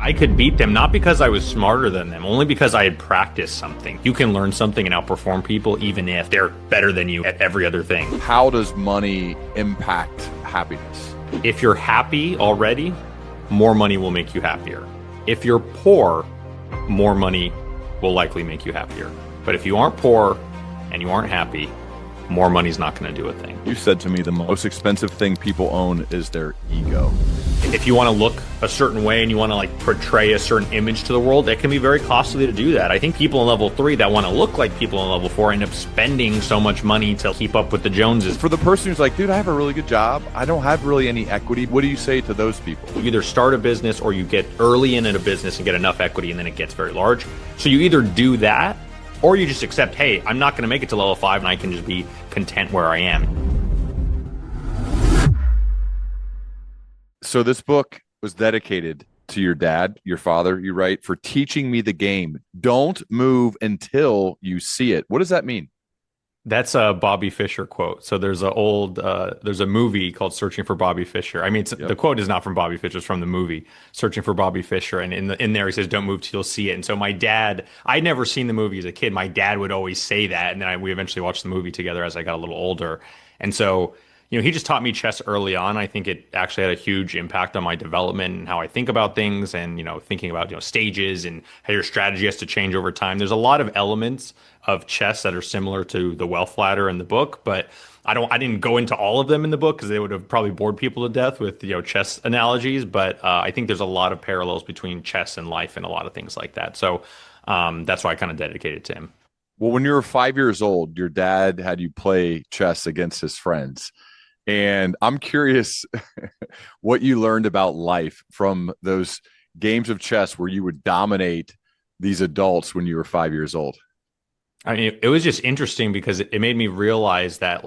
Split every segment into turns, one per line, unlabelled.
I could beat them not because I was smarter than them, only because I had practiced something. You can learn something and outperform people even if they're better than you at every other thing.
How does money impact happiness?
If you're happy already, more money will make you happier. If you're poor, more money will likely make you happier. But if you aren't poor and you aren't happy, more money's not going to do a thing.
You said to me the most expensive thing people own is their ego.
If you want to look a certain way and you want to like portray a certain image to the world, it can be very costly to do that. I think people in level 3 that want to look like people in level 4 end up spending so much money to keep up with the Joneses.
For the person who's like, dude, I have a really good job, I don't have really any equity, what do you say to those people?
You either start a business or you get early in a business and get enough equity and then it gets very large. So you either do that or you just accept, hey, I'm not going to make it to level 5 and I can just be content where I am.
So this book was dedicated to your dad, your father, you write, for teaching me the game. Don't move until you see it. What does that mean?
That's a Bobby Fischer quote. So there's there's a movie called Searching for Bobby Fischer. I mean, the quote is not from Bobby Fischer, it's from the movie Searching for Bobby Fischer. And in there he says, don't move till you'll see it. And so my dad, I'd never seen the movie as a kid. My dad would always say that. And then we eventually watched the movie together as I got a little older. And so, he just taught me chess early on. I think it actually had a huge impact on my development and how I think about things and, thinking about, stages and how your strategy has to change over time. There's a lot of elements of chess that are similar to the wealth ladder in the book, but I didn't go into all of them in the book because they would have probably bored people to death with, chess analogies. But I think there's a lot of parallels between chess and life and a lot of things like that. So that's why I kind of dedicated to him.
Well, when you were 5 years old, your dad had you play chess against his friends. And I'm curious what you learned about life from those games of chess where you would dominate these adults when you were 5 years old.
I mean, it was just interesting because it made me realize that,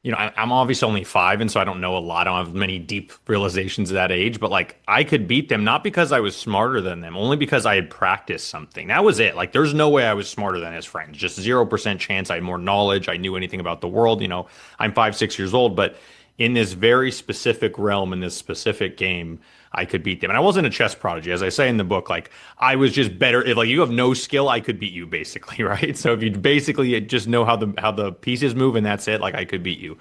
I'm obviously only 5, and so I don't know a lot. I don't have many deep realizations at that age, but I could beat them, not because I was smarter than them, only because I had practiced something. That was it. There's no way I was smarter than his friends. Just 0% chance I had more knowledge. I knew anything about the world. I'm 5, 6 years old, but in this very specific realm, in this specific game, I could beat them. And I wasn't a chess prodigy. As I say in the book, I was just better. If you have no skill, I could beat you basically, right? So if you basically just know how the pieces move and that's it, I could beat you.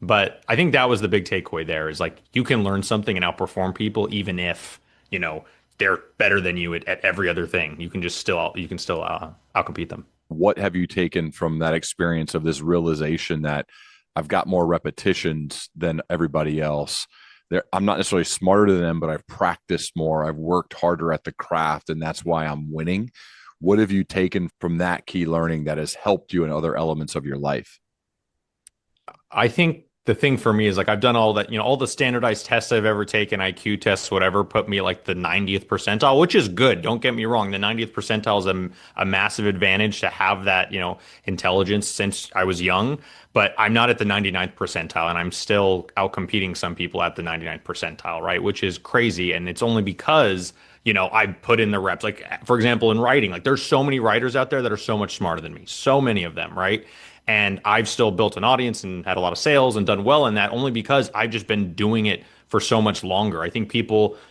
But I think that was the big takeaway there is you can learn something and outperform people even if, they're better than you at every other thing. You can still outcompete them.
What have you taken from that experience of this realization that I've got more repetitions than everybody else? I'm not necessarily smarter than them, but I've practiced more. I've worked harder at the craft, and that's why I'm winning. What have you taken from that key learning that has helped you in other elements of your life?
I think the thing for me is I've done all that, all the standardized tests I've ever taken, IQ tests, whatever, put me the 90th percentile, which is good. Don't get me wrong. The 90th percentile is a massive advantage to have that, intelligence since I was young, but I'm not at the 99th percentile and I'm still outcompeting some people at the 99th percentile, right? Which is crazy. And it's only because, I put in the reps. For example, in writing, there's so many writers out there that are so much smarter than me, so many of them, right? And I've still built an audience and had a lot of sales and done well in that only because I've just been doing it for so much longer. I think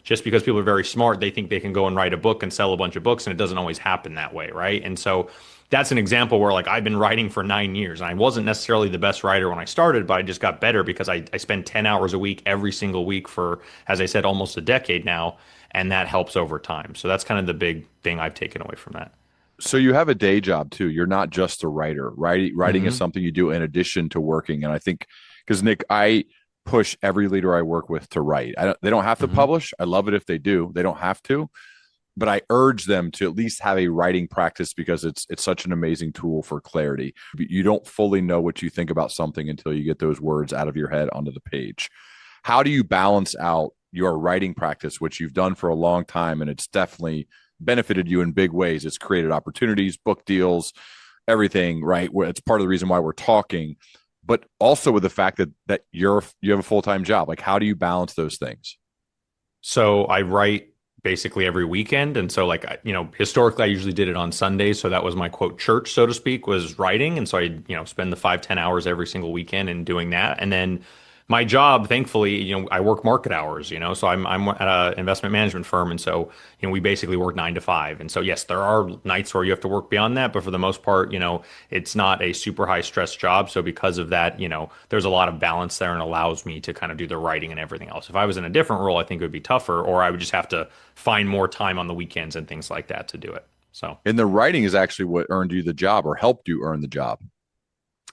just because people are very smart, they think they can go and write a book and sell a bunch of books, and it doesn't always happen that way, right? And so that's an example where I've been writing for 9 years and I wasn't necessarily the best writer when I started, but I just got better because I spend 10 hours a week every single week for, as I said, almost a decade now. And that helps over time. So that's kind of the big thing I've taken away from that.
So you have a day job too. You're not just a writer. Writing is something you do in addition to working. And I think, because Nick, I push every leader I work with to write. They don't have to publish. I love it if they do. They don't have to. But I urge them to at least have a writing practice because it's such an amazing tool for clarity. You don't fully know what you think about something until you get those words out of your head onto the page. How do you balance out your writing practice, which you've done for a long time, and it's definitely benefited you in big ways? It's created opportunities, book deals, everything, right? It's part of the reason why we're talking, but also with the fact that you have a full-time job. How do you balance those things?
So I write basically every weekend. And so historically I usually did it on Sundays. So that was my quote church, so to speak, was writing. And so I, spend the 5-10 hours every single weekend in doing that. And then my job, thankfully, I work market hours, so I'm at an investment management firm, and so we basically work 9 to 5, and so yes, there are nights where you have to work beyond that, but for the most part, it's not a super high stress job. So because of that, there's a lot of balance there and allows me to kind of do the writing and everything else. If I was in a different role, I think it would be tougher, or I would just have to find more time on the weekends and things like that to do it. So.
And the writing is actually what earned you the job or helped you earn the job.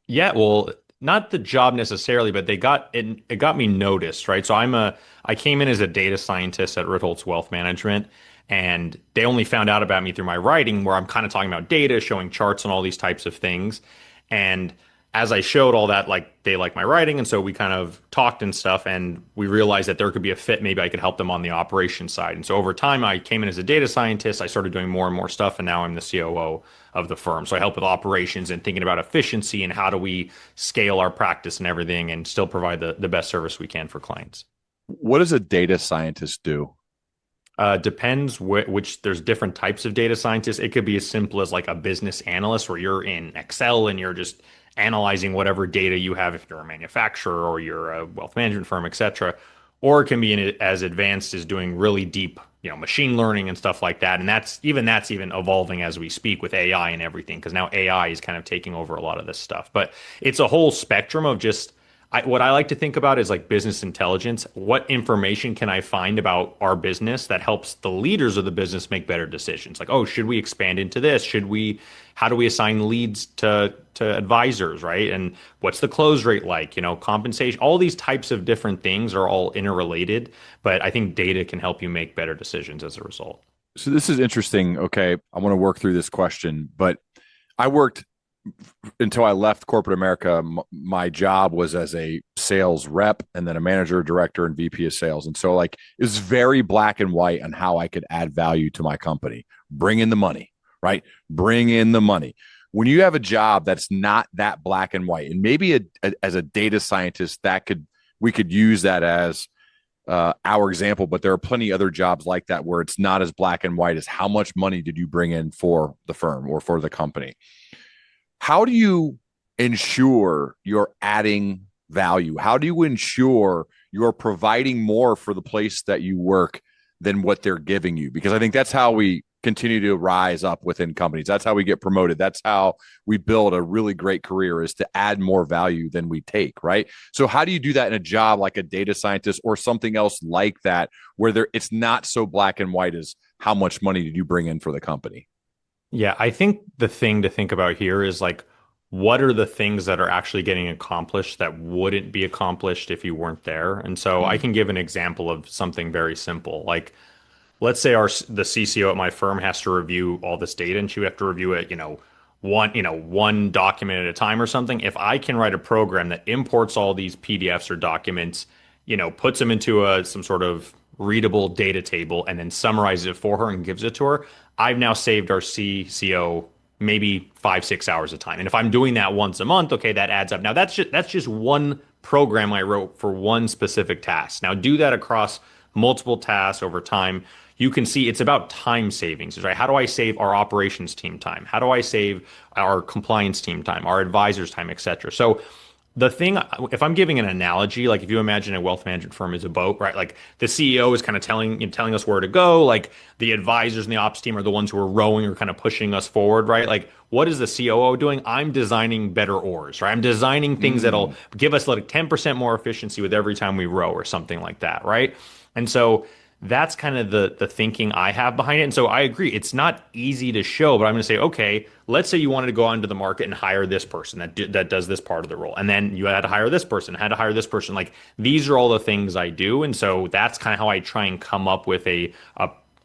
Yeah, well, not the job necessarily, but they got it. It got me noticed, right? So I came in as a data scientist at Ritholtz Wealth Management, and they only found out about me through my writing, where I'm kind of talking about data, showing charts and all these types of things. And as I showed all that, like they like my writing, and so we kind of talked and stuff, and we realized that there could be a fit. Maybe I could help them on the operations side. And so over time, I came in as a data scientist. I started doing more and more stuff, and now I'm the COO of the firm. So I help with operations and thinking about efficiency and how do we scale our practice and everything, and still provide the best service we can for clients.
What does a data scientist do?
Depends which there's different types of data scientists. It could be as simple as like a business analyst where you're in Excel and you're just analyzing whatever data you have if you're a manufacturer or you're a wealth management firm, etc. Or it can be as advanced as doing really deep, machine learning and stuff like that. And that's even evolving as we speak with AI and everything, because now AI is kind of taking over a lot of this stuff. But it's a whole spectrum of just what I like to think about is like business intelligence. What information can I find about our business that helps the leaders of the business make better decisions? Like, oh, should we expand into this? How do we assign leads to advisors, right? And what's the close rate like? Compensation, all these types of different things are all interrelated, but I think data can help you make better decisions as a result.
So this is interesting. Okay, I want to work through this question, but I worked until I left corporate America. My job was as a sales rep and then a manager, director, and VP of sales. And so like it was very black and white on how I could add value to my company. Bring in the money, right? Bring in the money. When you have a job that's not that black and white, and maybe as a data scientist, we could use that as our example, but there are plenty other jobs like that where it's not as black and white as how much money did you bring in for the firm or for the company. How do you ensure you're adding value? How do you ensure you're providing more for the place that you work than what they're giving you? Because I think that's how we continue to rise up within companies. That's how we get promoted. That's how we build a really great career, is to add more value than we take, right? So how do you do that in a job like a data scientist or something else like that, where it's not so black and white as how much money did you bring in for the company?
Yeah, I think the thing to think about here is like, what are the things that are actually getting accomplished that wouldn't be accomplished if you weren't there? And so I
Mm.
can give an example of something very simple. Like, let's say the CCO at my firm has to review all this data, and she would have to review it, one document at a time or something. If I can write a program that imports all these PDFs or documents, puts them into some sort of readable data table and then summarizes it for her and gives it to her, I've now saved our CCO maybe 5, 6 hours of time. And if I'm doing that once a month, okay, that adds up. Now that's just one program I wrote for one specific task. Now do that across multiple tasks over time. You can see it's about time savings, right? How do I save our operations team time? How do I save our compliance team time, our advisors time, et cetera? So the thing, if I'm giving an analogy, like if you imagine a wealth management firm is a boat, right? Like the CEO is kind of telling us where to go. Like the advisors and the ops team are the ones who are rowing or kind of pushing us forward, right? Like what is the COO doing? I'm designing better oars, right? I'm designing things that'll give us like 10% more efficiency with every time we row or something like that, right? And so that's kind of the thinking I have behind it. And so I agree, it's not easy to show, but I'm going to say, okay, let's say you wanted to go onto the market and hire this person that does this part of the role, and then you had to hire this person, had to hire this person. Like these are all the things I do, and so that's kind of how I try and come up with a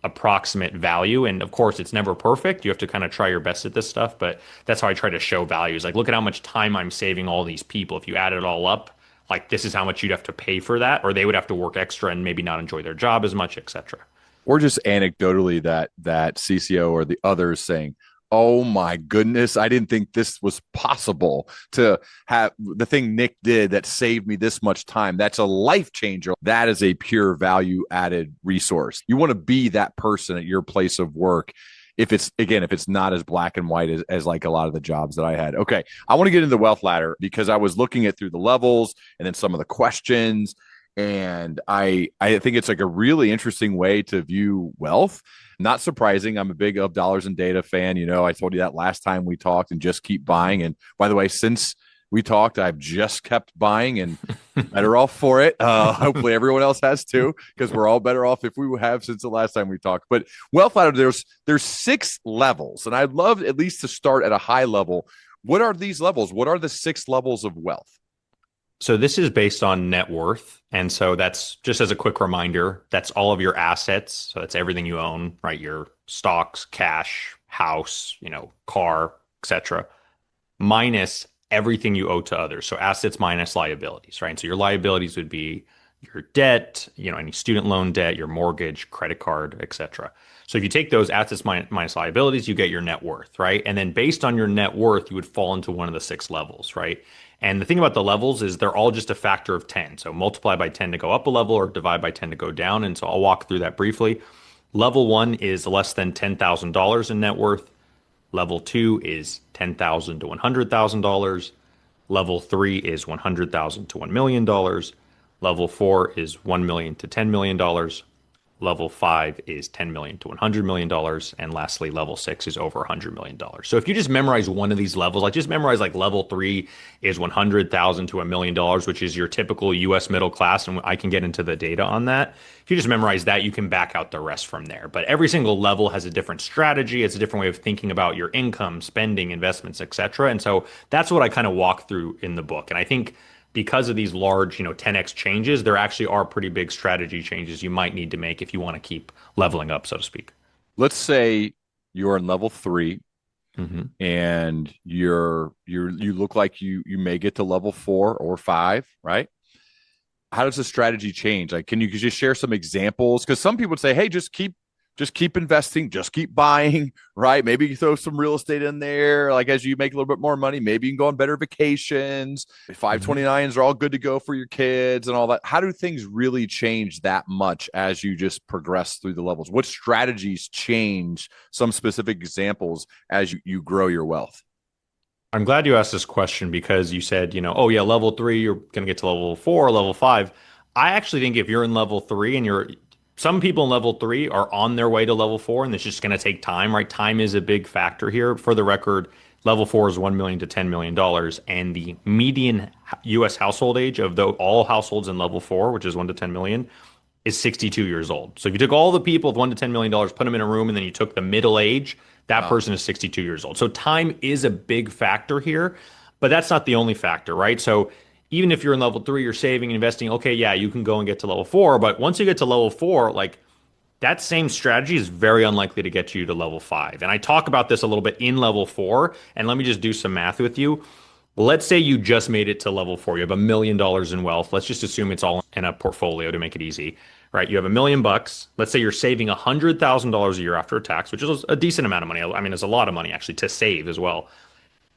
approximate value. And of course, it's never perfect. You have to kind of try your best at this stuff, but that's how I try to show values. Like, look at how much time I'm saving all these people. If you add it all up, like this is how much you'd have to pay for that, or they would have to work extra and maybe not enjoy their job as much, etc.
Or just anecdotally that CCO or the others saying, "Oh my goodness, I didn't think this was possible to have the thing Nick did that saved me this much time. That's a life changer." That is a pure value added resource. You want to be that person at your place of work if it's not as black and white as like a lot of the jobs that I had. Okay. I want to get into the wealth ladder because I was looking at through the levels and then some of the questions. And I think it's like a really interesting way to view wealth. Not surprising. I'm a big of dollars and data fan. You know, I told you that last time we talked, and just keep buying. And by the way, since we talked, I've just kept buying and better off for it. Hopefully everyone else has too, because we're all better off if we have since the last time we talked. But wealth ladder, there's 6 levels, and I'd love at least to start at a high level. What are these levels? What are the 6 levels of wealth?
So this is based on net worth. And so that's just as a quick reminder, that's all of your assets. So that's everything you own, right? Your stocks, cash, house, car, etc., minus everything you owe to others. So assets minus liabilities, right? And so your liabilities would be your debt, any student loan debt, your mortgage, credit card, etc. So if you take those assets minus liabilities, you get your net worth, right? And then based on your net worth, you would fall into one of the 6 levels, right? And the thing about the levels is they're all just a factor of 10. So multiply by 10 to go up a level or divide by 10 to go down. And so I'll walk through that briefly. Level 1 is less than $10,000 in net worth. Level 2 is $10,000 to $100,000. Level 3 is $100,000 to $1 million. Level 4 is $1 million to $10 million. Level 5 is $10 million to $100 million. And lastly, level 6 is over $100 million. So if you just memorize one of these levels, like just memorize like level 3 is 100,000 to $1 million, which is your typical US middle class. And I can get into the data on that. If you just memorize that, you can back out the rest from there. But every single level has a different strategy. It's a different way of thinking about your income, spending, investments, etc. And so that's what I kind of walk through in the book. And I think because of these large, 10x changes, there actually are pretty big strategy changes you might need to make if you want to keep leveling up, so to speak.
Let's say you're in level 3
Hmm.
and you look like you may get to level 4 or 5, right? How does the strategy change? Like, can you just share some examples? Because some people would say, hey, just keep investing, just keep buying, right? Maybe you throw some real estate in there. Like as you make a little bit more money, maybe you can go on better vacations.
Hmm.
529s are all good to go for your kids and all that. How do things really change that much as you just progress through the levels? What strategies change? Some specific examples as you grow your wealth.
I'm glad you asked this question because you said, oh yeah, level 3, you're going to get to level 4, level 5. I actually think if you're in level 3 and some people in level 3 are on their way to level 4 and it's just going to take time, right? Time is a big factor here. For the record, level 4 is $1 million to $10 million. And the median US household age of all households in level 4, which is 1 to 10 million, is 62 years old. So if you took all the people with $1 to $10 million, put them in a room, and then you took the middle age, that
Wow.
person is 62 years old. So time is a big factor here, but that's not the only factor, right? So even if you're in level 3, you're saving and investing, okay, yeah, you can go and get to level 4, but once you get to level 4, like that same strategy is very unlikely to get you to level 5. And I talk about this a little bit in level 4, and let me just do some math with you. Let's say you just made it to level 4. You have $1 million in wealth. Let's just assume it's all in a portfolio to make it easy, right? You have $1 million. Let's say you're saving $100,000 a year after tax, which is a decent amount of money. I mean, it's a lot of money actually to save as well.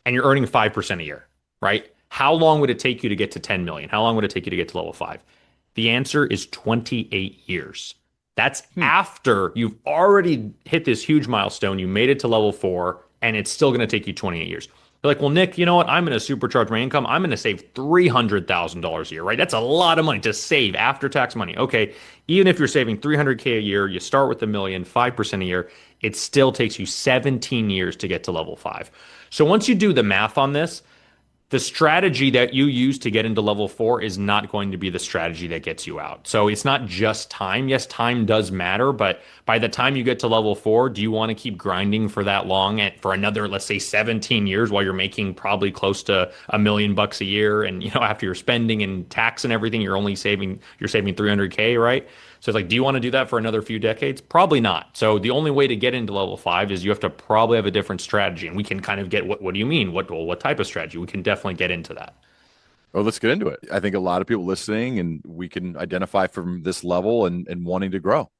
And you're earning 5% a year, right? How long would it take you to get to 10 million? How long would it take you to get to level 5? The answer is 28 years. That's
Hmm.
after you've already hit this huge milestone. You made it to level 4, and it's still going to take you 28 years. You're like, well, Nick, you know what? I'm going to supercharge my income. I'm going to save $300,000 a year, right? That's a lot of money to save after tax money. Okay, even if you're saving 300K a year, you start with a million, 5% a year, it still takes you 17 years to get to level 5. So once you do the math on this, the strategy that you use to get into level 4 is not going to be the strategy that gets you out. So it's not just time. Yes, time does matter, but by the time you get to level 4, do you want to keep grinding for that long and for another, let's say 17 years while you're making probably close to $1 million a year? And, after you're spending and tax and everything, you're saving 300K, right? So it's like, do you want to do that for another few decades? Probably not. So the only way to get into level 5 is you have to probably have a different strategy. And we can kind of get what do you mean? What type of strategy? We can definitely get into that.
Well, let's get into it. I think a lot of people listening and we can identify from this level and wanting to grow.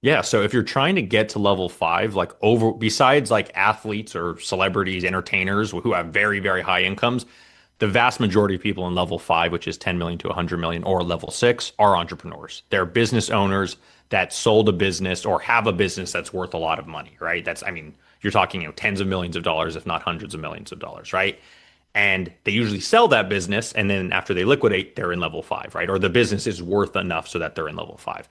Yeah, so if you're trying to get to level 5, like over besides like athletes or celebrities, entertainers who have very, very high incomes, the vast majority of people in level 5, which is 10 million to 100 million, or level 6, are entrepreneurs. They're business owners. that sold a business or have a business that's worth a lot of money, right? That's, I mean, you're talking, tens of millions of dollars, if not hundreds of millions of dollars, right? And they usually sell that business, and then after they liquidate, they're in level five, right? Or the business is worth enough so that they're in level five.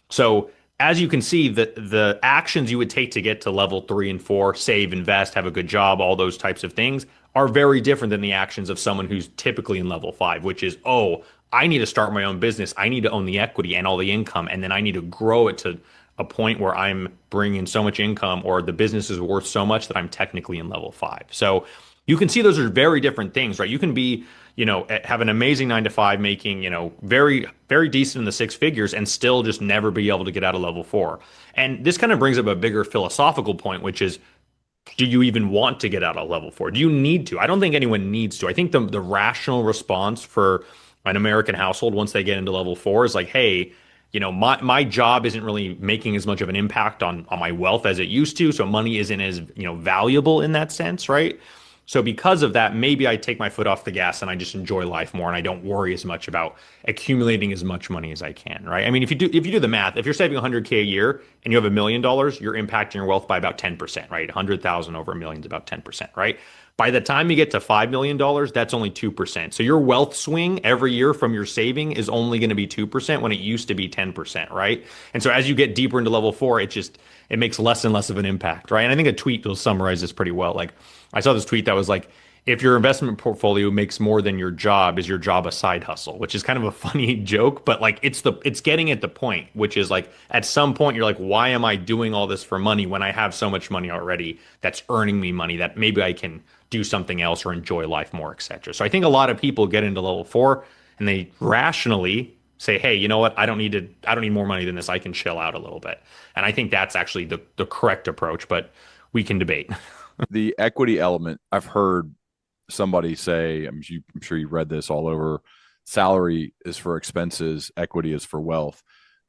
So as you can see, the actions you would take to get to level three and four, save, invest, have a good job, all those types of things are very different than the actions of someone who's typically in level five, which is, oh, I need to start my own business. I need to own the equity and all the income, and then I need to grow it to a point where I'm bringing in so much income or the business is worth so much that I'm technically in level five. So you can see those are very different things, right? You can be, have an amazing 9 to 5 making, very, very decent in the six figures and still just never be able to get out of level four. And this kind of brings up a bigger philosophical point, which is, do you even want to get out of level four? Do you need to? I don't think anyone needs to. I think the rational response for an American household once they get into level four is like, hey, my job isn't really making as much of an impact on my wealth as it used to. So money isn't as, valuable in that sense, right? So because of that, maybe I take my foot off the gas and I just enjoy life more and I don't worry as much about accumulating as much money as I can, right? I mean, if you do the math, if you're saving 100K a year and you have $1 million, you're impacting your wealth by about 10%, right? 100,000 over a million is about 10%, right? By the time you get to $5 million, that's only 2%. So your wealth swing every year from your saving is only going to be 2% when it used to be 10%, right? And so as you get deeper into level four, it makes less and less of an impact, right? And I think a tweet will summarize this pretty well. Like I saw this tweet that was like, if your investment portfolio makes more than your job, is your job a side hustle? Which is kind of a funny joke, but like it's getting at the point, which is like at some point you're like, why am I doing all this for money when I have so much money already that's earning me money that maybe I can do something else or enjoy life more, etc. So I think a lot of people get into level four and they rationally say, hey, you know what? I don't need more money than this. I can chill out a little bit. And I think that's actually the correct approach, but we can debate.
The equity element, I've heard somebody say, I'm sure you read this all over, salary is for expenses, equity is for wealth.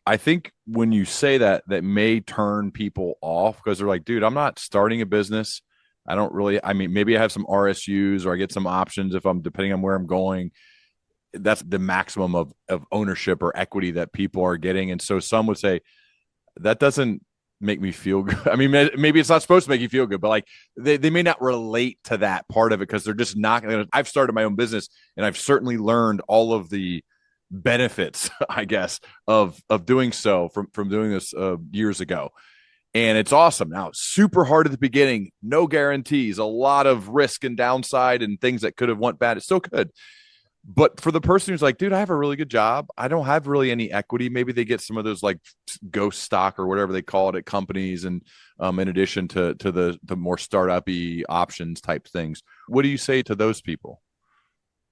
I think when you say that, that may turn people off because they're like, dude, I'm not starting a business. I don't really, I mean, maybe I have some RSUs or I get some options if I'm depending on where I'm going. That's the maximum of ownership or equity that people are getting. And so some would say that doesn't make me feel good. I mean, maybe it's not supposed to make you feel good, but like they may not relate to that part of it because they're just not going to. I've started my own business and I've certainly learned all of the benefits, I guess, of doing so from doing this years ago. And it's awesome. Now, super hard at the beginning, no guarantees, a lot of risk and downside and things that could have went bad. It's still good. But for the person who's like, dude, I have a really good job. I don't have really any equity. Maybe they get some of those like ghost stock or whatever they call it at companies. And in addition to the more startup-y options type things, what do you say to those people?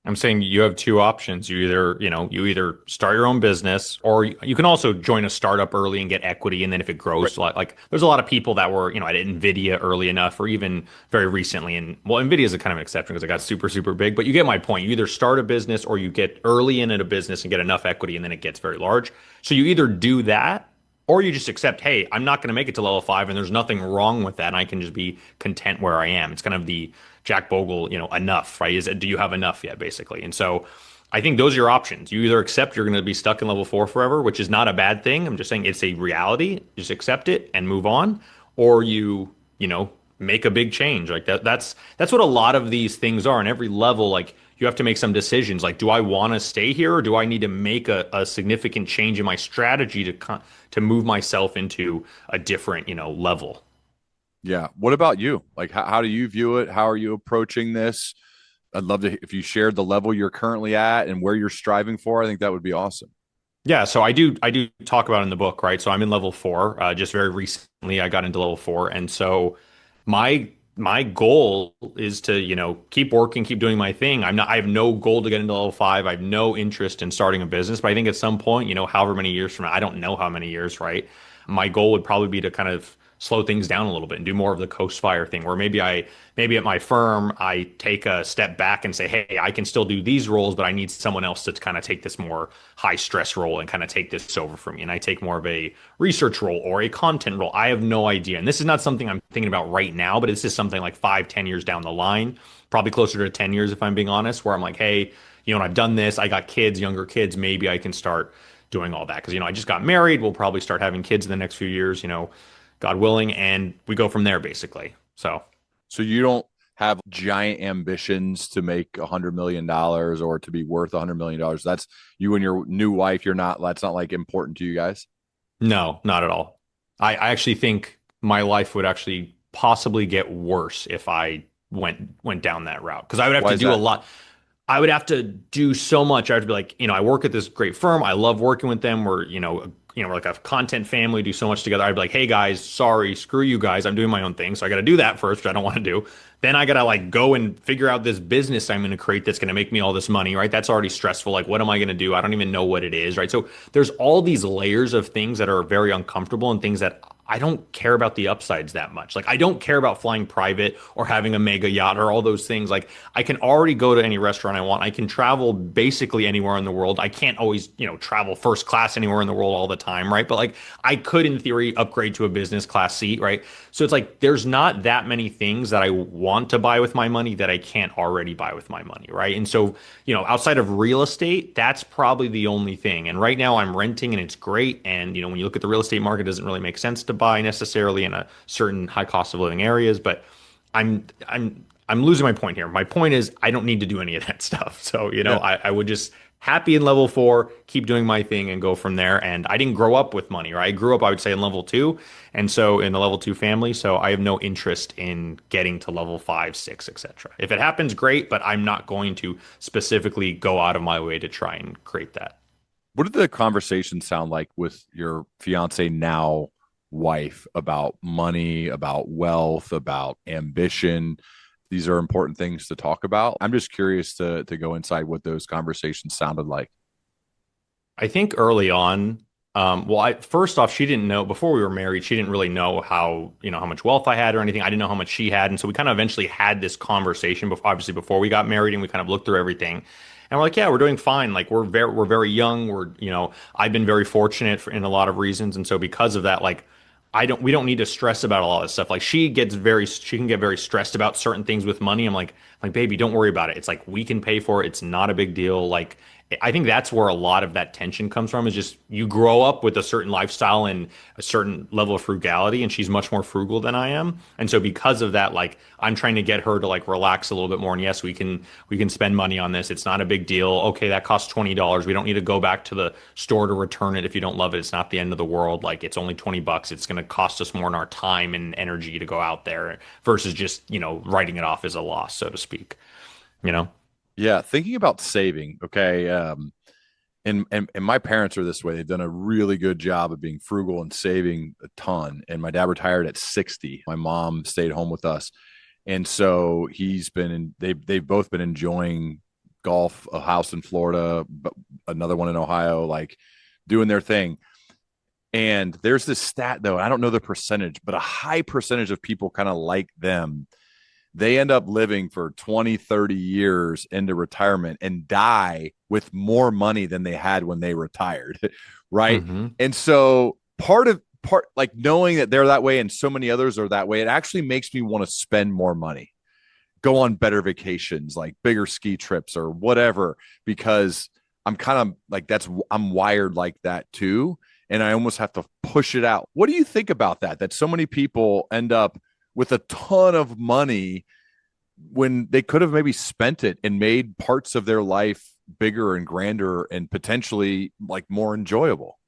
I'm saying you have two options. You either start your own business or you can also join a startup early and get equity. And then if it
Right.
grows, like there's a lot of people that were, at Nvidia early enough or even very recently. And well, Nvidia is a kind of an exception because it got super, super big. But you get my point. You either start a business or you get early in a business and get enough equity and then it gets very large. So you either do that or you just accept, hey, I'm not going to make it to level five, and there's nothing wrong with that. And I can just be content where I am. It's kind of the Jack Bogle, enough, right? Do you have enough yet, basically? And so I think those are your options. You either accept you're going to be stuck in level four forever, which is not a bad thing. I'm just saying it's a reality. Just accept it and move on, or you make a big change like that. That's what a lot of these things are. On every level, like you have to make some decisions. Like, do I want to stay here, or do I need to make a significant change in my strategy to move myself into a different, level?
Yeah. What about you? Like, how do you view it? How are you approaching this? I'd love to, if you shared the level you're currently at and where you're striving for, I think that would be awesome.
Yeah, so I do talk about it in the book, right? So I'm in level four. Just very recently, I got into level four, and so my goal is to keep working, keep doing my thing. I have no goal to get into level five. I have no interest in starting a business, but I think at some point, however many years from now, I don't know how many years, right? My goal would probably be to kind of slow things down a little bit and do more of the coast fire thing, where maybe at my firm I take a step back and say, hey, I can still do these roles, but I need someone else to kind of take this more high stress role and kind of take this over for me. And I take more of a research role or a content role. I have no idea. And this is not something I'm thinking about right now, but it's just something like 5, 10 years down the line, probably closer to 10 years if I'm being honest, where I'm like, hey, I've done this. I got kids, younger kids. Maybe I can start doing all that. Because, I just got married. We'll probably start having kids in the next few years, God willing, and we go from there basically. So
So you don't have giant ambitions to make $100 million or to be worth $100 million. That's you and your new wife. You're not. That's not like important to you guys.
no, not at all. I actually think my life would actually possibly get worse if I went down that route because I would have
Why
to
is
do a
that?
lot. I would have to do so much. I have to be like, I work at this great firm. I love working with them. We're like a content family, do so much together. I'd be like, hey guys, sorry, screw you guys. I'm doing my own thing. So I got to do that first, which I don't want to do. Then I got to like go and figure out this business I'm going to create that's going to make me all this money, right? That's already stressful. Like, what am I going to do? I don't even know what it is, right? So there's all these layers of things that are very uncomfortable and things that I don't care about the upsides that much. Like I don't care about flying private or having a mega yacht or all those things. Like I can already go to any restaurant I want. I can travel basically anywhere in the world. I can't always, travel first class anywhere in the world all the time, right? But like I could in theory upgrade to a business class seat, right? So it's like there's not that many things that I want to buy with my money that I can't already buy with my money, right? And so, outside of real estate, that's probably the only thing. And right now I'm renting and it's great. And, when you look at the real estate market, it doesn't really make sense to buy necessarily in a certain high cost of living areas. But I'm losing my point here. My point is I don't need to do any of that stuff. So,
Yeah.
I would just happy in level four, keep doing my thing and go from there. And I didn't grow up with money, right? I grew up, I would say, in level two. And so in the level two family. So I have no interest in getting to level five, six, etc. If it happens, great, but I'm not going to specifically go out of my way to try and create that.
What did the conversation sound like with your fiance now wife about money, about wealth, about ambition? These are important things to talk about. I'm just curious to go inside what those conversations sounded like.
I think early on, well, first off, she didn't know before we were married. She didn't really know how much wealth I had or anything. I didn't know how much she had, and so we kind of eventually had this conversation before, obviously before we got married, and we kind of looked through everything, and we're like, yeah, we're doing fine. Like we're very young. I've been very fortunate in a lot of reasons, and so because of that, like we don't need to stress about a lot of stuff. Like she can get very stressed about certain things with money. I'm like, baby, don't worry about it. It's like we can pay for it. It's not a big deal. Like I think that's where a lot of that tension comes from is just you grow up with a certain lifestyle and a certain level of frugality, and she's much more frugal than I am. And so because of that, like I'm trying to get her to like relax a little bit more. And yes, we can spend money on this. It's not a big deal. Okay, that costs $20. We don't need to go back to the store to return it if you don't love it. It's not the end of the world. Like it's only $20. It's going to cost us more in our time and energy to go out there versus just, writing it off as a loss, so to speak, you know?
Yeah, thinking about saving. Okay, and my parents are this way. They've done a really good job of being frugal and saving a ton. And my dad retired at 60. My mom stayed home with us, and so he's been in. They've both been enjoying golf, a house in Florida, but another one in Ohio, like doing their thing. And there's this stat though, I don't know the percentage, but a high percentage of people kind of like them, they end up living for 20, 30 years into retirement and die with more money than they had when they retired. Right.
Hmm.
And so part like knowing that they're that way and so many others are that way, it actually makes me want to spend more money, go on better vacations, like bigger ski trips or whatever, because I'm kind of like I'm wired like that too. And I almost have to push it out. What do you think about that? That so many people end up with a ton of money when they could have maybe spent it and made parts of their life bigger and grander and potentially like more enjoyable.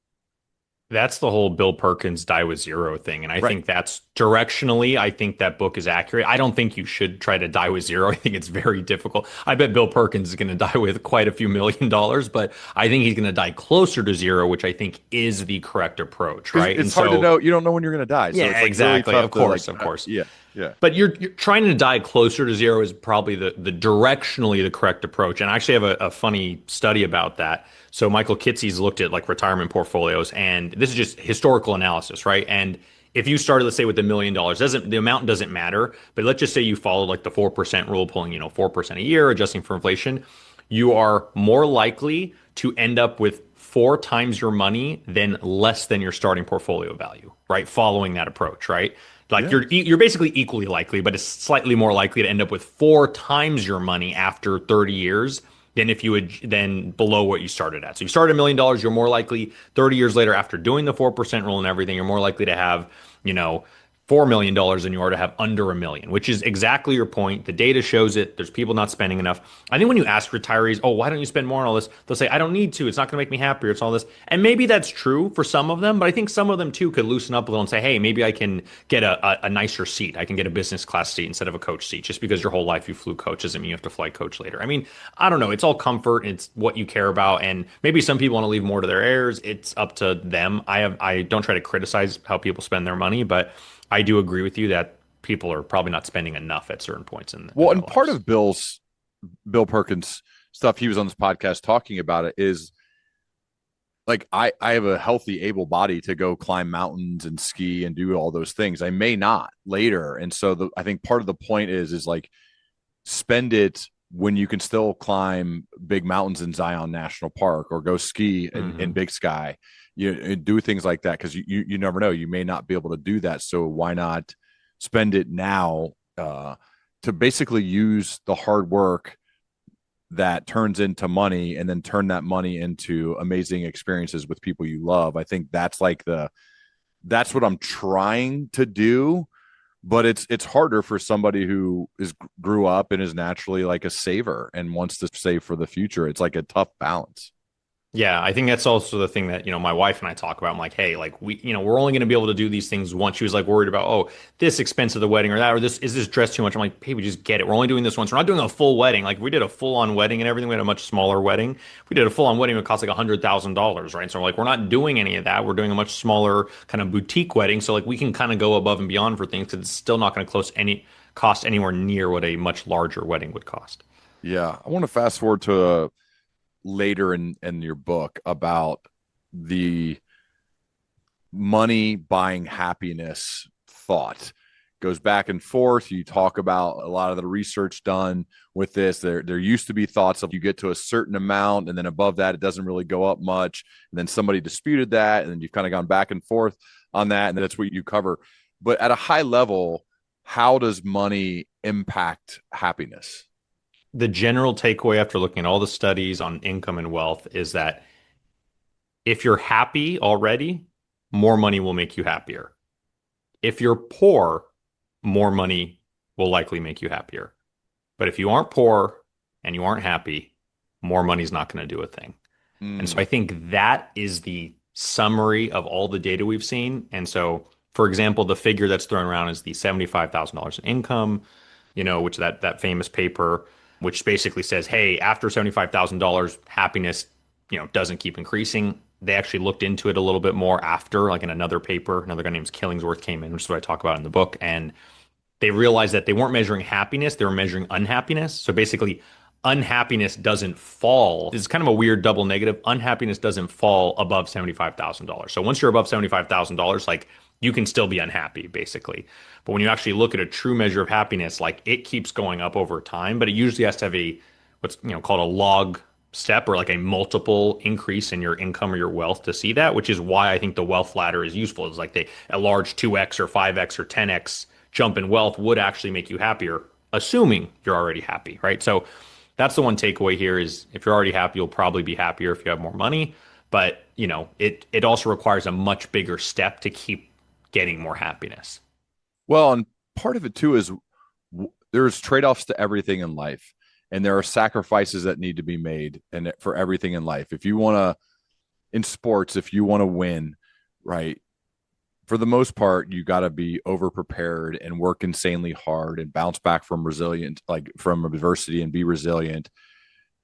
That's the whole Bill Perkins die with zero thing. And I
Right.
think that's directionally, I think that book is accurate. I don't think you should try to die with zero. I think it's very difficult. I bet Bill Perkins is going to die with quite a few $1 million, but I think he's going to die closer to zero, which I think is the correct approach,
Because
right? And
it's hard to
so,
know. You don't know when you're going to die. So
yeah,
it's like really
exactly.
tough
Of
to like,
course, of course.
yeah, yeah.
But you're trying to die closer to zero is probably the directionally the correct approach. And I actually have a funny study about that. So Michael Kitces looked at like retirement portfolios, and this is just historical analysis, right? And if you started, let's say, with $1 million, doesn't the amount doesn't matter, but let's just say you followed like the 4% rule, pulling 4% a year, adjusting for inflation, you are more likely to end up with four times your money than less than your starting portfolio value, right? Following that approach, right? Like
Yeah.
you're basically equally likely, but it's slightly more likely to end up with four times your money after 30 years than if you would then below what you started at. So you started $1 million, you're more likely 30 years later after doing the 4% rule and everything, you're more likely to have, you know, $4 million than you are to have under a million, which is exactly your point. The data shows it. There's people not spending enough. I think when you ask retirees, oh, why don't you spend more on all this? They'll say, I don't need to. It's not going to make me happier. It's all this. And maybe that's true for some of them, but I think some of them too could loosen up a little and say, hey, maybe I can get a nicer seat. I can get a business class seat instead of a coach seat. Just because your whole life you flew coach doesn't mean you have to fly coach later. I mean, I don't know. It's all comfort. It's what you care about. And maybe some people want to leave more to their heirs. It's up to them. I don't try to criticize how people spend their money, but I do agree with you that people are probably not spending enough at certain points in
Well,
their
and part
lives.
of Bill Perkins stuff, he was on this podcast talking about it, is like I have a healthy, able body to go climb mountains and ski and do all those things. I may not later. And so I think part of the point is like spend it when you can still climb big mountains in Zion National Park or go ski in
Hmm.
Big Sky. You do things like that because you never know. You may not be able to do that. So why not spend it now to basically use the hard work that turns into money and then turn that money into amazing experiences with people you love. I think that's like that's what I'm trying to do, but it's harder for somebody who is grew up and is naturally like a saver and wants to save for the future. It's like a tough balance.
Yeah, I think that's also the thing that, my wife and I talk about. I'm like, hey, like we're only going to be able to do these things once. She was like worried about, oh, this expense of the wedding or that, or this dress too much. I'm like, hey, we just get it. We're only doing this once. We're not doing a full wedding. Like if we did a full on wedding and everything. We had a much smaller wedding. If we did a full on wedding, it would cost like $100,000, right? So we're like, we're not doing any of that. We're doing a much smaller kind of boutique wedding. So like we can kind of go above and beyond for things because it's still not going to cost anywhere near what a much larger wedding would cost.
Yeah. I want to fast forward to later in your book about the money buying happiness thought goes back and forth. You talk about a lot of the research done with this. There used to be thoughts of you get to a certain amount and then above that it doesn't really go up much. And then somebody disputed that, and then you've kind of gone back and forth on that, and that's what you cover. But at a high level, how does money impact happiness?
The general takeaway after looking at all the studies on income and wealth is that if you're happy already, more money will make you happier. If you're poor, more money will likely make you happier. But if you aren't poor and you aren't happy, more money's not going to do a thing. And so I
Mm,
think that is the summary of all the data we've seen. And so, for example, the figure that's thrown around is the $75,000 in income, which that famous paper, which basically says, hey, after $75,000, happiness, doesn't keep increasing. They actually looked into it a little bit more after, like in another paper. Another guy named Killingsworth came in, which is what I talk about in the book, and they realized that they weren't measuring happiness, they were measuring unhappiness. So basically, unhappiness doesn't fall. It's kind of a weird double negative. Unhappiness doesn't fall above $75,000. So once you're above $75,000, like you can still be unhappy, basically. But when you actually look at a true measure of happiness, like it keeps going up over time, but it usually has to have what's called a log step or like a multiple increase in your income or your wealth to see that, which is why I think the wealth ladder is useful. It's like a large 2x or 5x or 10x jump in wealth would actually make you happier, assuming you're already happy, right? So that's the one takeaway here is if you're already happy, you'll probably be happier if you have more money. But, it also requires a much bigger step to keep getting more happiness.
well, and part of it too is there's trade-offs to everything in life, and there are sacrifices that need to be made and for everything in life. If you want to in sports, if you want to win, right, for the most part, you got to be over prepared and work insanely hard and bounce back from resilient, like from adversity, and be resilient.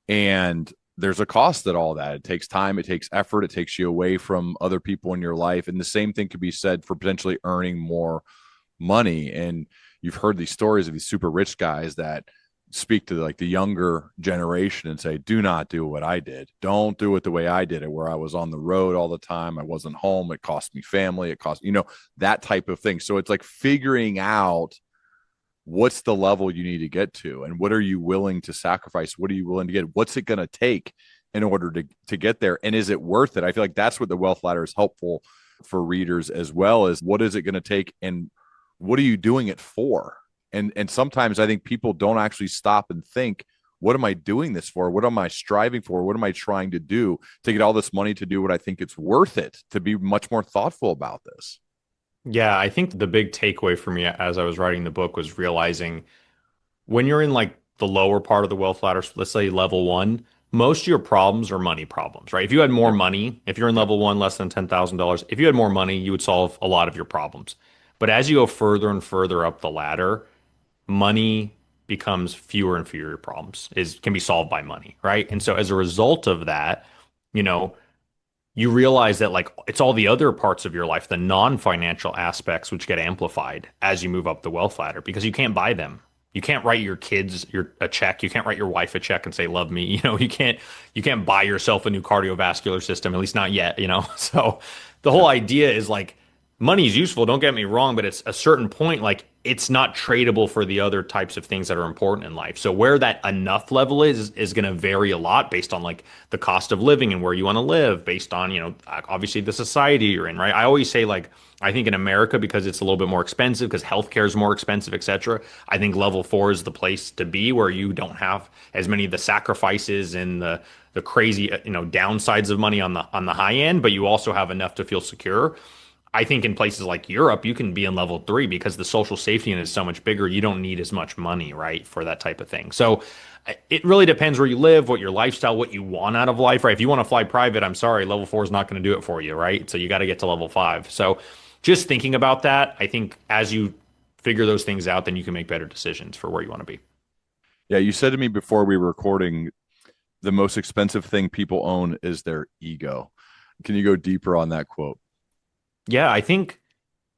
And there's a cost that all that. It takes time, it takes effort, it takes you away from other people in your life. And the same thing could be said for potentially earning more money. And you've heard these stories of these super rich guys that speak to like the younger generation and say, do not do what I did. Don't do it the way I did it, where I was on the road all the time. I wasn't home. It cost me family. It cost, that type of thing. So it's like figuring out what's the level you need to get to and what are you willing to sacrifice? What are you willing to get? What's it going to take in order to get there? And is it worth it? I feel like that's what the wealth ladder is helpful for readers as well, as what is it going to take and what are you doing it for? And sometimes I think people don't actually stop and think, what am I doing this for? What am I striving for? What am I trying to do to get all this money to do what I think it's worth it, to be much more thoughtful about this?
Yeah, I think the big takeaway for me as I was writing the book was realizing when you're in like the lower part of the wealth ladder, let's say level one, most of your problems are money problems, right? If you had more
Yep.
money, if you're in
Yep.
level one, less than $10,000, if you had more money, you would solve a lot of your problems. But as you go further and further up the ladder, money becomes fewer and fewer problems is can be solved by money, right? And so as a result of that, you know, you realize that like it's all the other parts of your life, the non-financial aspects, which get amplified as you move up the wealth ladder because you can't buy them. You can't write your kids a check. You can't write your wife a check and say love me. You can't buy yourself a new cardiovascular system, at least not yet. So the whole
Yep.
idea is like money is useful, don't get me wrong, but it's a certain point, like it's not tradable for the other types of things that are important in life. So where that enough level is going to vary a lot based on like the cost of living and where you want to live, based on, obviously the society you're in, right? I always say like I think in America because it's a little bit more expensive because healthcare is more expensive, etc. I think level four is the place to be where you don't have as many of the sacrifices and the crazy, downsides of money on the high end, but you also have enough to feel secure. I think in places like Europe, you can be in level three because the social safety net is so much bigger. You don't need as much money, right, for that type of thing. So it really depends where you live, what your lifestyle, what you want out of life, right? If you want to fly private, I'm sorry, level four is not going to do it for you, right? So you got to get to level five. So just thinking about that, I think as you figure those things out, then you can make better decisions for where you want to be.
Yeah, you said to me before we were recording, the most expensive thing people own is their ego. Can you go deeper on that quote?
Yeah, I think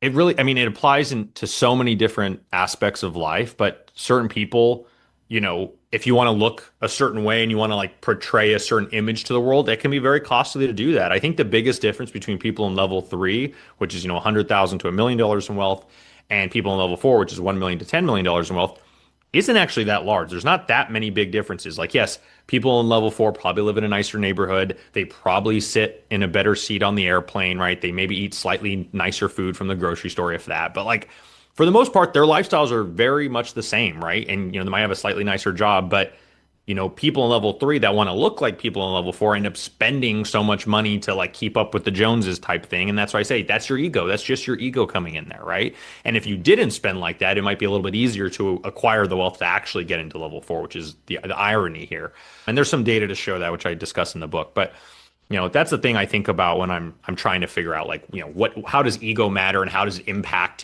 it really, I mean, it applies to so many different aspects of life, but certain people, if you want to look a certain way and you want to like portray a certain image to the world, it can be very costly to do that. I think the biggest difference between people in level three, which is, 100,000 to $1 million in wealth, and people in level four, which is 1 million to $10 million in wealth, isn't actually that large. There's not that many big differences. Like, yes, people in level four probably live in a nicer neighborhood. They probably sit in a better seat on the airplane, right? They maybe eat slightly nicer food from the grocery store, if that. But like, for the most part, their lifestyles are very much the same, right? And, they might have a slightly nicer job, but people in level three that want to look like people in level four end up spending so much money to like keep up with the Joneses type thing. And that's why I say that's your ego. That's just your ego coming in there, right? And if you didn't spend like that, it might be a little bit easier to acquire the wealth to actually get into level four, which is the irony here. And there's some data to show that, which I discuss in the book. But that's the thing I think about when I'm trying to figure out like, how does ego matter and how does it impact,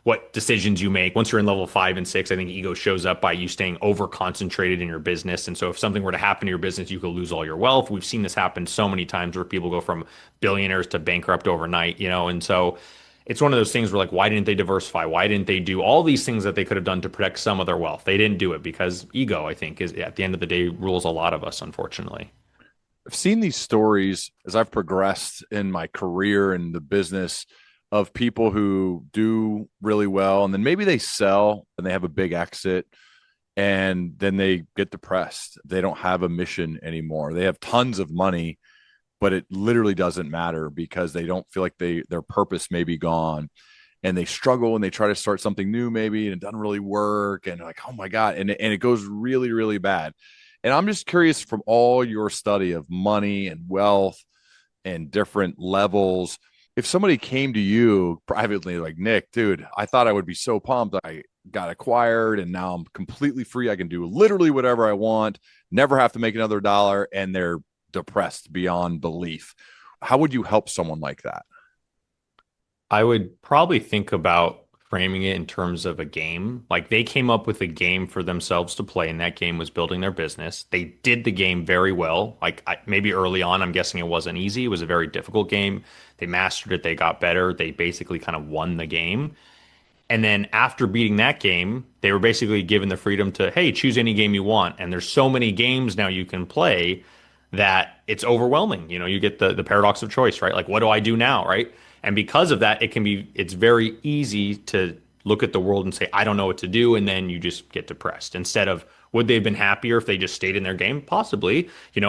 what decisions you make. Once you're in level five and six, I think ego shows up by you staying over concentrated in your business. And so if something were to happen to your business, you could lose all your wealth. We've seen this happen so many times where people go from billionaires to bankrupt overnight, and so it's one of those things where like, why didn't they diversify? Why didn't they do all these things that they could have done to protect some of their wealth? They didn't do it because ego, I think, is at the end of the day rules a lot of us, unfortunately.
I've seen these stories as I've progressed in my career and the business of people who do really well and then maybe they sell and they have a big exit and then they get depressed. They don't have a mission anymore. They have tons of money, but it literally doesn't matter because they don't feel like their purpose may be gone and they struggle and they try to start something new maybe and it doesn't really work and like, oh my God, and it goes really really bad. And I'm just curious, from all your study of money and wealth and different levels, if somebody came to you privately like, Nick, dude, I thought I would be so pumped, I got acquired and now I'm completely free, I can do literally whatever I want, never have to make another dollar, and they're depressed beyond belief, how would you help someone like that?
I would probably think about framing it in terms of a game. Like they came up with a game for themselves to play, and that game was building their business. They did the game very well. Like maybe early on, I'm guessing it wasn't easy. It was a very difficult game. They mastered it. They got better. They basically kind of won the game. And then after beating that game, they were basically given the freedom to, hey, choose any game you want. And there's so many games now you can play that it's overwhelming. You get the paradox of choice, right? Like, what do I do now, right? And because of that, it's very easy to look at the world and say, I don't know what to do. And then you just get depressed instead of, Would they have been happier if they just stayed in their game? Possibly. You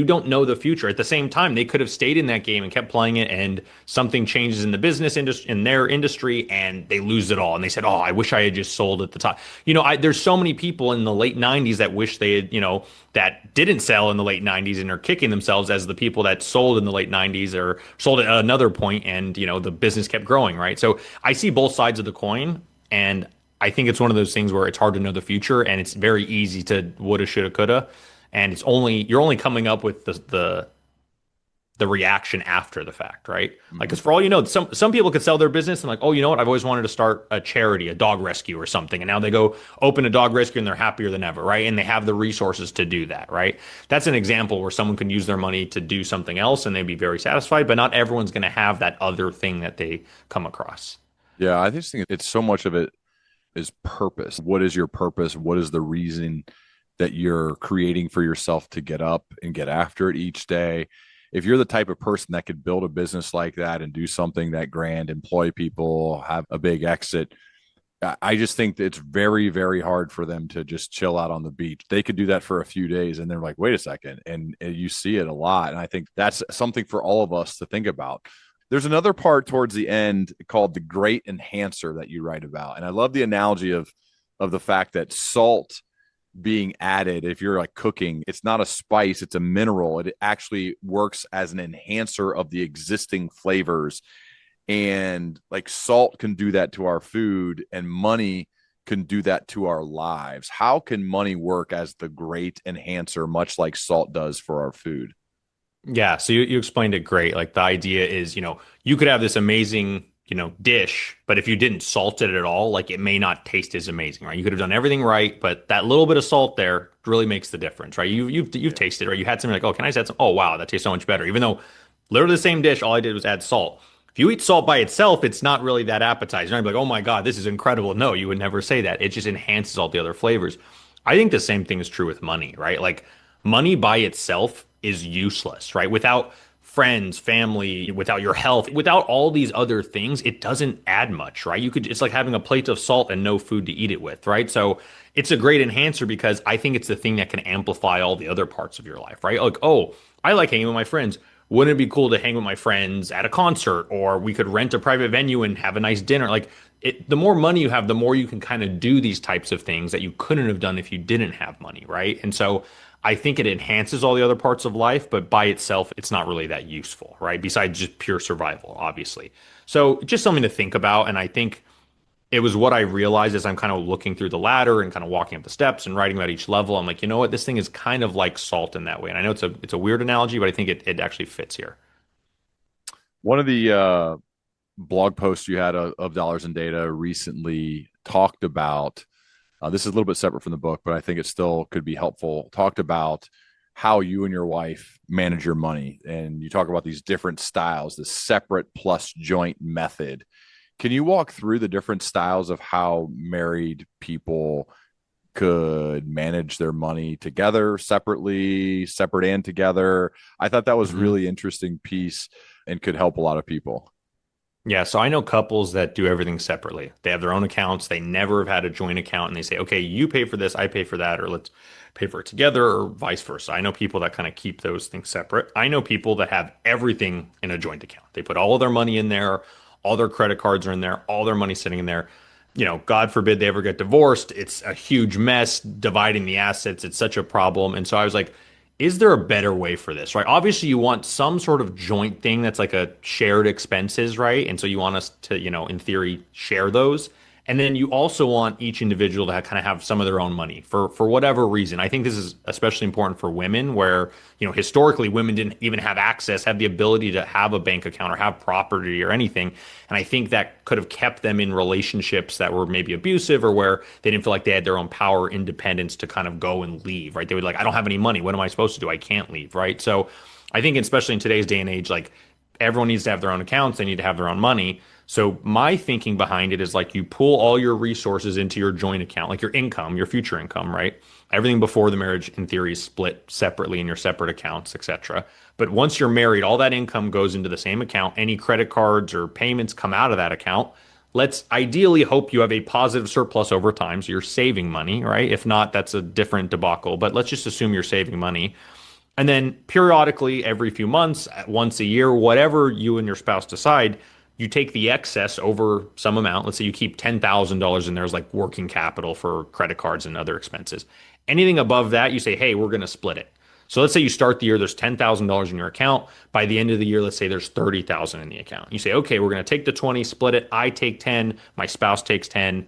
don't know the future. At the same time, they could have stayed in that game and kept playing it, and something changes in the business industry, in their industry, and they lose it all. And they said, "Oh, I wish I had just sold at the top." There's so many people in the late '90s that wish they had, that didn't sell in the late '90s and are kicking themselves as the people that sold in the late '90s or sold at another point, and the business kept growing, right? So I see both sides of the coin, and I think it's one of those things where it's hard to know the future, and it's very easy to woulda, shoulda, coulda, and you're only coming up with the reaction after the fact, right? Like,
Mhm.
because for all you know, some people could sell their business and like, oh, you know what? I've always wanted to start a charity, a dog rescue or something, and now they go open a dog rescue and they're happier than ever, right? And they have the resources to do that, right? That's an example where someone can use their money to do something else and they'd be very satisfied, but not everyone's going to have that other thing that they come across.
Yeah, I just think it's so much of it is purpose. What is your purpose? What is the reason that you're creating for yourself to get up and get after it each day? If you're the type of person that could build a business like that and do something that grand, employ people, have a big exit, I just think that it's very, very hard for them to just chill out on the beach. They could do that for a few days and they're like, wait a second. And you see it a lot. And I think that's something for all of us to think about. There's another part towards the end called the great enhancer that you write about. And I love the analogy of the fact that salt being added, if you're like cooking, it's not a spice, it's a mineral. It actually works as an enhancer of the existing flavors. And like salt can do that to our food, and money can do that to our lives. How can money work as the great enhancer, much like salt does for our food?
Yeah, so you explained it great. Like the idea is, you could have this amazing, dish, but if you didn't salt it at all, like it may not taste as amazing, right? You could have done everything right, but that little bit of salt there really makes the difference, right? You've
Yeah.
tasted, right? You had something like, oh, can I just add some? Oh, wow, that tastes so much better. Even though literally the same dish, all I did was add salt. If you eat salt by itself, it's not really that appetizing. You're not gonna be like, oh my God, this is incredible. No, you would never say that. It just enhances all the other flavors. I think the same thing is true with money, right? Like money by itself is useless, right? Without friends, family, without your health, without all these other things, it doesn't add much, right? It's like having a plate of salt and no food to eat it with, right? So it's a great enhancer because I think it's the thing that can amplify all the other parts of your life, right? Like, oh, I like hanging with my friends. Wouldn't it be cool to hang with my friends at a concert, or we could rent a private venue and have a nice dinner? Like the more money you have, the more you can kind of do these types of things that you couldn't have done if you didn't have money, right? And so I think it enhances all the other parts of life, but by itself, it's not really that useful, right? Besides just pure survival, obviously. So just something to think about. And I think it was what I realized as I'm kind of looking through the ladder and kind of walking up the steps and writing about each level. I'm like, you know what? This thing is kind of like salt in that way. And I know it's a weird analogy, but I think it actually fits here.
One of the blog posts you had of Dollars and Data recently talked about this is a little bit separate from the book, but I think it still could be helpful. Talked about how you and your wife manage your money. And you talk about these different styles, the separate plus joint method. Can you walk through the different styles of how married people could manage their money together, separately, separate and together? I thought that was
Mhm.
really interesting piece and could help a lot of people.
Yeah, so I know couples that do everything separately. They have their own accounts. They never have had a joint account, and they say, okay, you pay for this, I pay for that, or let's pay for it together, or vice versa. I know people that kind of keep those things separate. I know people that have everything in a joint account. They put all of their money in there, all their credit cards are in there, all their money sitting in there. God forbid they ever get divorced. It's a huge mess dividing the assets. It's such a problem. And so I was like, is there a better way for this, right? Obviously, you want some sort of joint thing that's like a shared expenses, right? And so you want us to, in theory, share those. And then you also want each individual to kind of have some of their own money for whatever reason. I think this is especially important for women, where historically women didn't even have the ability to have a bank account or have property or anything. And I think that could have kept them in relationships that were maybe abusive, or where they didn't feel like they had their own power, independence to kind of go and leave, right? They would like, I don't have any money. What am I supposed to do? I can't leave, right? So I think especially in today's day and age, like everyone needs to have their own accounts. They need to have their own money. So my thinking behind it is like you pull all your resources into your joint account, like your income, your future income, right? Everything before the marriage in theory is split separately in your separate accounts, etc. But once you're married, all that income goes into the same account. Any credit cards or payments come out of that account. let's ideally hope you have a positive surplus over time. So you're saving money, right? If not, that's a different debacle. But let's just assume you're saving money. And then periodically, every few months, once a year, whatever you and your spouse decide, you take the excess over some amount. Let's say you keep $10,000 in there as like working capital for credit cards and other expenses. Anything above that, you say, hey, we're going to split it. So let's say you start the year, there's $10,000 in your account. By the end of the year, let's say there's 30,000 in the account. You say, okay, we're going to take the 20, split it. I take 10, my spouse takes 10.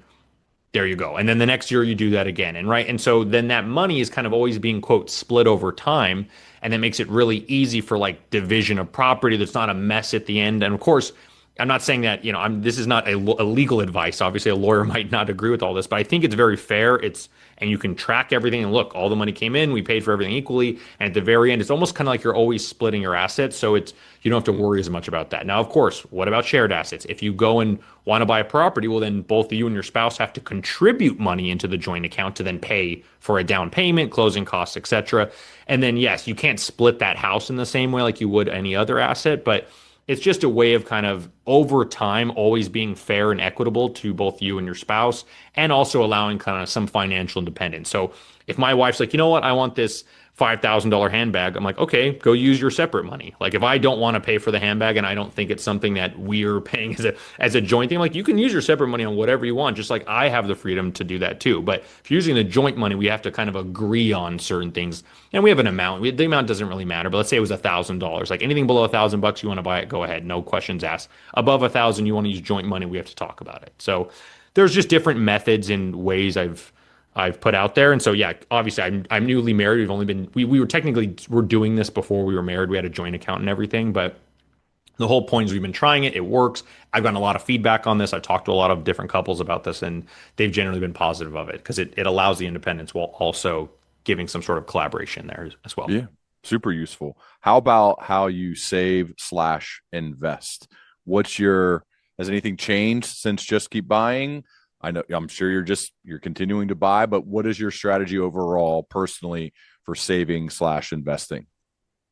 There you go. And then the next year you do that again. And right. And so then that money is kind of always being, quote, split over time. And that makes it really easy for like division of property. That's not a mess at the end. And of course, I'm not saying that, this is not a legal advice. Obviously, a lawyer might not agree with all this, but I think it's very fair. And you can track everything and look, all the money came in, we paid for everything equally. And at the very end, it's almost kind of like you're always splitting your assets. So you don't have to worry as much about that. Now, of course, what about shared assets? If you go and want to buy a property, well, then both you and your spouse have to contribute money into the joint account to then pay for a down payment, closing costs, etc. And then, yes, you can't split that house in the same way like you would any other asset, but it's just a way of kind of over time always being fair and equitable to both you and your spouse, and also allowing kind of some financial independence. So if my wife's like, you know what, I want this $5,000 handbag, I'm like, okay, go use your separate money. Like if I don't want to pay for the handbag and I don't think it's something that we're paying as a joint thing, like you can use your separate money on whatever you want, just like I have the freedom to do that too. But if you're using the joint money, we have to kind of agree on certain things. And we have an amount. The amount doesn't really matter, but let's say it was $1,000. Like anything below $1,000 you want to buy it, go ahead, no questions asked. Above 1,000, you want to use joint money, we have to talk about it. So there's just different methods and ways I've put out there. And so, yeah, obviously I'm newly married. We've only been, we were technically, we're doing this before we were married. We had a joint account and everything, but the whole point is we've been trying it. It works. I've gotten a lot of feedback on this. I've talked to a lot of different couples about this, and they've generally been positive of it because it allows the independence while also giving some sort of collaboration there as well.
Yeah, super useful. How about how you save slash invest? Has anything changed since Just Keep Buying? I'm sure you're continuing to buy, but what is your strategy overall personally for saving slash investing?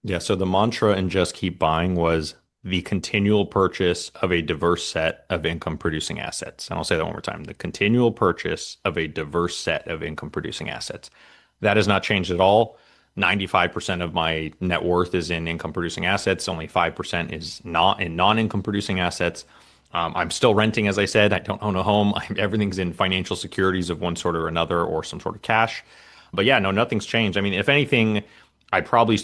Yeah, so the mantra in Just Keep Buying was the continual purchase of a diverse set of income producing assets. And I'll say that one more time, the continual purchase of a diverse set of income producing assets. That has not changed at all. 95% of my net worth is in income producing assets. Only 5% is not in non-income producing assets. I'm still renting, as I said. I don't own a home. Everything's in financial securities of one sort or another, or some sort of cash. But yeah, no, nothing's changed. I mean, if anything, I probably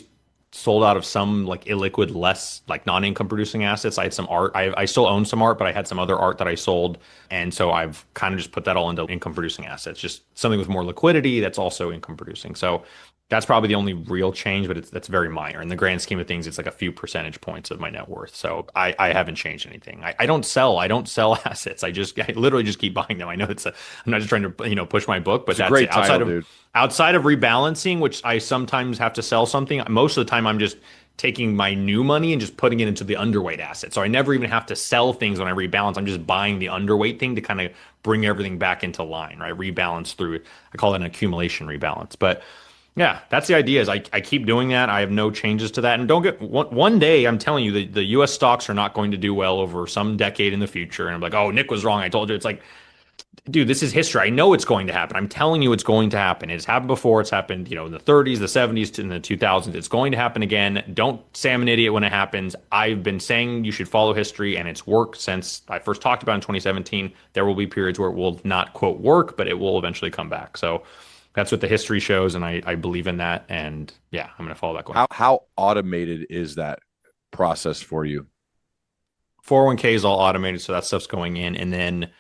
sold out of some like illiquid, less like non-income producing assets. I had some art. I still own some art, but I had some other art that I sold. And so I've kind of just put that all into income producing assets, just something with more liquidity that's also income producing. So that's probably the only real change, but that's very minor. In the grand scheme of things, it's like a few percentage points of my net worth. So I haven't changed anything. I don't sell. I don't sell assets. I literally just keep buying them. I know I'm not just trying to, push my book, but
It's a
that's
great
it. Outside
title,
of
dude.
outside of rebalancing, which I sometimes have to sell something, most of the time I'm just taking my new money and just putting it into the underweight asset. So I never even have to sell things when I rebalance. I'm just buying the underweight thing to kind of bring everything back into line, right? Rebalance through, I call it an accumulation rebalance. But yeah, that's the idea is I keep doing that. I have no changes to that. And don't get one day, I'm telling you, the US stocks are not going to do well over some decade in the future. And I'm like, oh, Nick was wrong. I told you. It's like, dude, this is history. I know it's going to happen. I'm telling you it's going to happen. It's happened before. It's happened, in the 30s, the 70s, in the 2000s. It's going to happen again. Don't say I'm an idiot when it happens. I've been saying you should follow history, and it's worked since I first talked about it in 2017. There will be periods where it will not, quote, work, but it will eventually come back. So that's what the history shows, and I believe in that. And yeah, I'm going to follow that going.
How automated is that process for you?
401k is all automated, so that stuff's going in. And then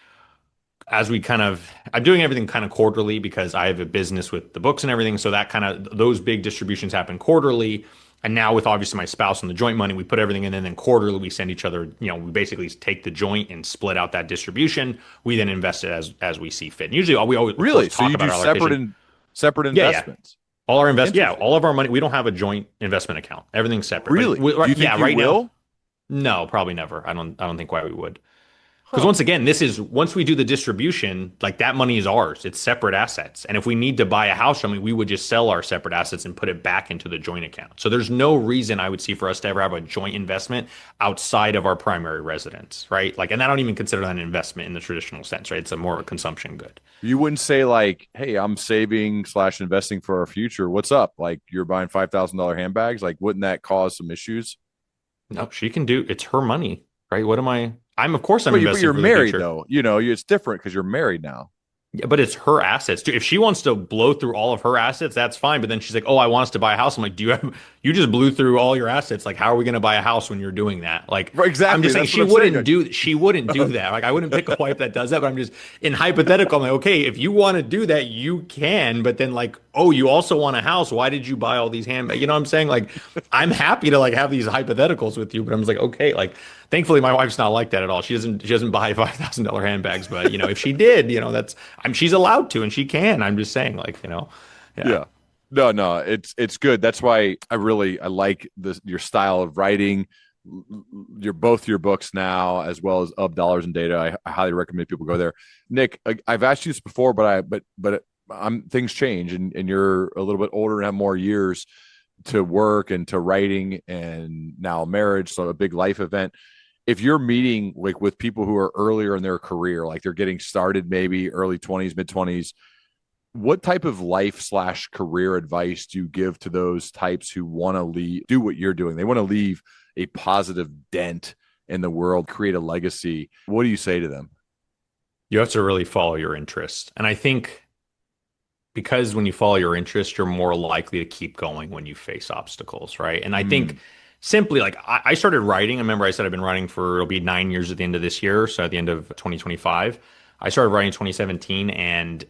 I'm doing everything kind of quarterly because I have a business with the books and everything. So that kind of, those big distributions happen quarterly. And now with obviously my spouse and the joint money, we put everything in, and then quarterly we send each other, we basically take the joint and split out that distribution. We then invest it as we see fit. And usually we always, of
Really?
course,
So
talk
you do
about our allocation.
separate
Yeah, yeah.
investments? Interesting.
All of our money, we don't have a joint investment account. Everything's separate.
Really? Do you think
Yeah,
you
right now,
will?
no, probably never. I don't think why we would. Because
Huh.
once again, this is once we do the distribution, like that money is ours. It's separate assets. And if we need to buy a house, I mean, we would just sell our separate assets and put it back into the joint account. So there's no reason I would see for us to ever have a joint investment outside of our primary residence, right? Like, and I don't even consider that an investment in the traditional sense, right? It's a more of a consumption good.
You wouldn't say like, "Hey, I'm saving slash investing for our future. What's up?" Like you're buying $5,000 handbags. Like, wouldn't that cause some issues?
No, she can do it's her money, right? What am I? I'm of course I'm
But
investing
you're
for the
married
future.
though. You know, it's different because you're married now.
Yeah, but it's her assets. If she wants to blow through all of her assets, that's fine. But then she's like, "Oh, I want us to buy a house." I'm like, "Do you have? You just blew through all your assets. Like, how are we going to buy a house when you're doing that?" Like,
Right,
I'm
exactly.
just saying
That's what I'm saying.
she wouldn't do that. Like, I wouldn't pick a wife that does that. But I'm just in hypothetical. I'm like, okay, if you want to do that, you can. But then like, oh, you also want a house. Why did you buy all these handbags? You know what I'm saying? Like, I'm happy to like have these hypotheticals with you, but I'm just like, okay, like. Thankfully, my wife's not like that at all. She doesn't buy $5,000 handbags, but if she did, she's allowed to and she can. I'm just saying, like, yeah.
Yeah. No, no, it's good. That's why I like this your style of writing. Your books now, as well as of Dollars and Data. I highly recommend people go there. Nick, I've asked you this before, but I'm things change, and you're a little bit older and have more years to work and to writing, and now marriage, so a big life event. If you're meeting like with people who are earlier in their career, like they're getting started, maybe early 20s, mid 20s, what type of life slash career advice do you give to those types who want to leave, do what you're doing? They want to leave a positive dent in the world, create a legacy. What do you say to them?
You have to really follow your interest. And I think because when you follow your interest, you're more likely to keep going when you face obstacles, right? And I think
Mm,
simply like I started writing. I remember I said I've been writing for it'll be 9 years at the end of this year. So at the end of 2025, I started writing in 2017 and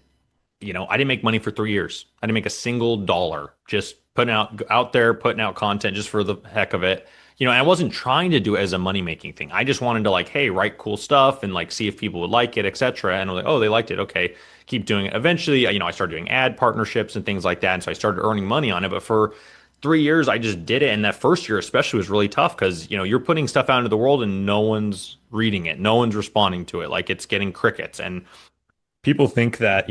I didn't make money for 3 years. I didn't make a single dollar just putting out there, putting out content just for the heck of it. And I wasn't trying to do it as a money making thing. I just wanted to like, hey, write cool stuff and like see if people would like it, etc. And I was like, oh, they liked it. Okay, keep doing it. Eventually, I started doing ad partnerships and things like that. And so I started earning money on it. But for 3 years, I just did it. And that first year especially was really tough because you're putting stuff out into the world and no one's reading it, no one's responding to it. Like it's getting crickets. And people think that,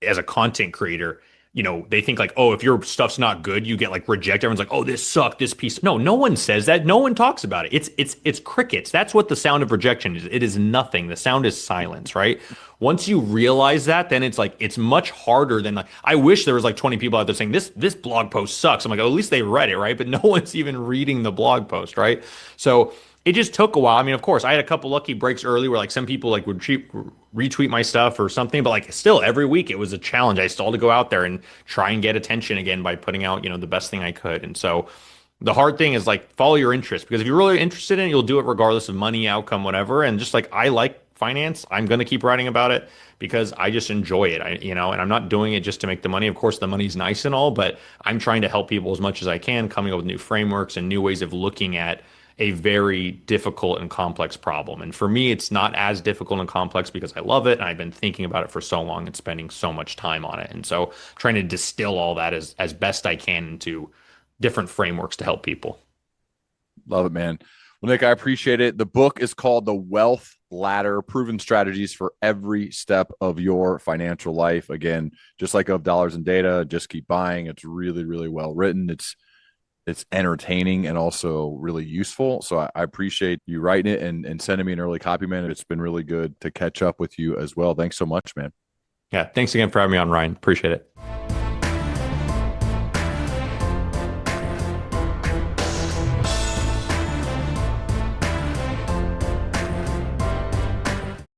as a content creator, they think like, oh, if your stuff's not good, you get like rejected. Everyone's like, oh, this sucked, this piece. No, no one says that. No one talks about it. It's crickets. That's what the sound of rejection is. It is nothing. The sound is silence, right? Once you realize that, then it's like it's much harder than like I wish there was like 20 people out there saying this blog post sucks. I'm like, oh, at least they read it, right? But no one's even reading the blog post, right? So it just took a while. I mean, of course, I had a couple lucky breaks early where like some people like would retweet my stuff or something, but like still every week it was a challenge. I still had to go out there and try and get attention again by putting out, the best thing I could. And so the hard thing is like follow your interest because if you're really interested in it, you'll do it regardless of money, outcome, whatever. And just like I like finance, I'm going to keep writing about it because I just enjoy it. And I'm not doing it just to make the money. Of course, the money's nice and all, but I'm trying to help people as much as I can, coming up with new frameworks and new ways of looking at a very difficult and complex problem. And for me, it's not as difficult and complex because I love it and I've been thinking about it for so long and spending so much time on it. And so trying to distill all that as best I can into different frameworks to help people.
love it, man. Well, Nick, I appreciate it. The book is called The Wealth Ladder: Proven Strategies for Every Step of Your Financial Life. Again, just like of Dollars and Data, just keep buying. It's really, really well written. It's entertaining and also really useful. So I appreciate you writing it and sending me an early copy, man. It's been really good to catch up with you as well. Thanks so much, man.
Yeah. Thanks again for having me on, Ryan. Appreciate it.